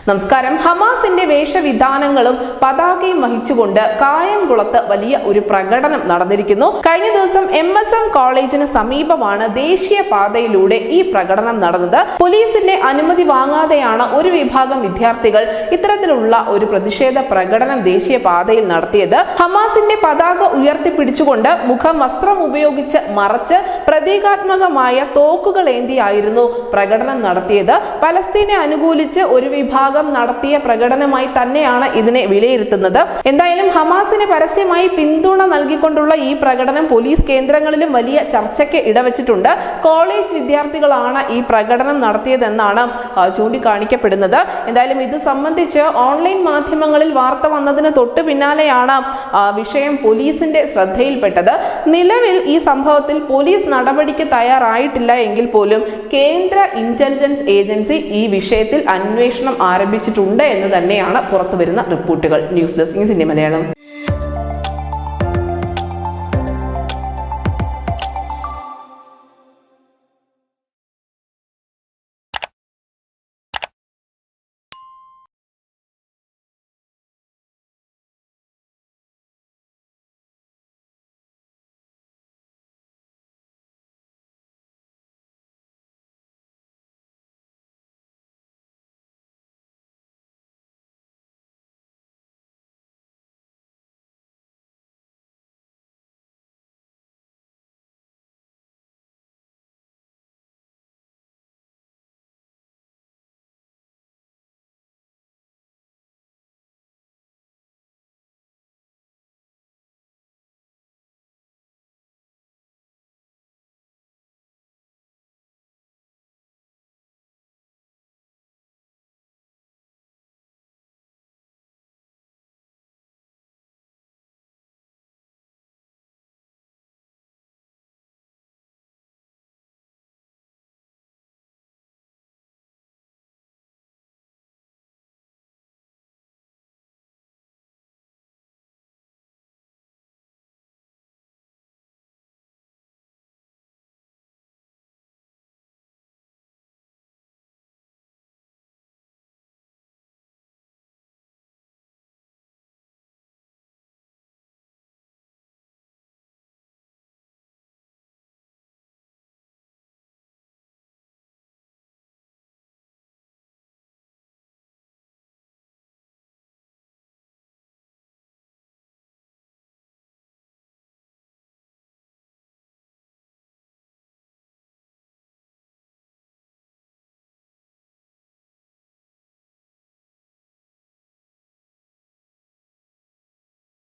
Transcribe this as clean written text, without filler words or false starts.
നമസ്കാരം. ഹമാസിന്റെ വേഷവിധാനങ്ങളും പതാകയും വഹിച്ചുകൊണ്ട് കായംകുളത്ത് വലിയ ഒരു പ്രകടനം നടന്നിരിക്കുന്നു. കഴിഞ്ഞ ദിവസം MSM കോളേജിന് സമീപമാണ് ദേശീയ പാതയിലൂടെ ഈ പ്രകടനം നടന്നത്. പോലീസിന്റെ അനുമതി വാങ്ങാതെയാണ് ഒരു വിഭാഗം വിദ്യാർത്ഥികൾ ഇത്തരത്തിലുള്ള ഒരു പ്രതിഷേധ പ്രകടനം ദേശീയ പാതയിൽ നടത്തിയത്. ഹമാസിന്റെ പതാക ഉയർത്തിപ്പിടിച്ചുകൊണ്ട് മുഖം വസ്ത്രം ഉപയോഗിച്ച് മറച്ച് പ്രതീകാത്മകമായ തോക്കുകൾ ഏന്തിയായിരുന്നു പ്രകടനം നടത്തിയത്. പലസ്തീനെ അനുകൂലിച്ച് ഒരു വിഭാഗം നടത്തിയ പ്രകടനമായി തന്നെയാണ് ഇതിനെ വിലയിരുത്തുന്നത്. എന്തായാലും ഹമാസിന് പരസ്യമായി പിന്തുണ നൽകിക്കൊണ്ടുള്ള ഈ പ്രകടനം പോലീസ് കേന്ദ്രങ്ങളിലും വലിയ ചർച്ചയ്ക്ക് ഇടവച്ചിട്ടുണ്ട്. കോളേജ് വിദ്യാർത്ഥികളാണ് ഈ പ്രകടനം നടത്തിയതെന്നാണ് ചൂണ്ടിക്കാണിക്കപ്പെടുന്നത്. എന്തായാലും ഇത് സംബന്ധിച്ച് ഓൺലൈൻ മാധ്യമങ്ങളിൽ വാർത്ത വന്നതിന് തൊട്ടു പിന്നാലെയാണ് വിഷയം പോലീസിന്റെ ശ്രദ്ധയിൽപ്പെട്ടത്. നിലവിൽ ഈ സംഭവത്തിൽ പോലീസ് നടപടിക്ക് തയ്യാറായിട്ടില്ല എങ്കിൽ പോലും കേന്ദ്ര ഇന്റലിജൻസ് ഏജൻസി ഈ വിഷയത്തിൽ അന്വേഷണം ആരംഭിച്ചിട്ടുണ്ട് എന്ന് തന്നെയാണ് പുറത്തുവരുന്ന റിപ്പോർട്ടുകൾ. News desk news India Malayalam.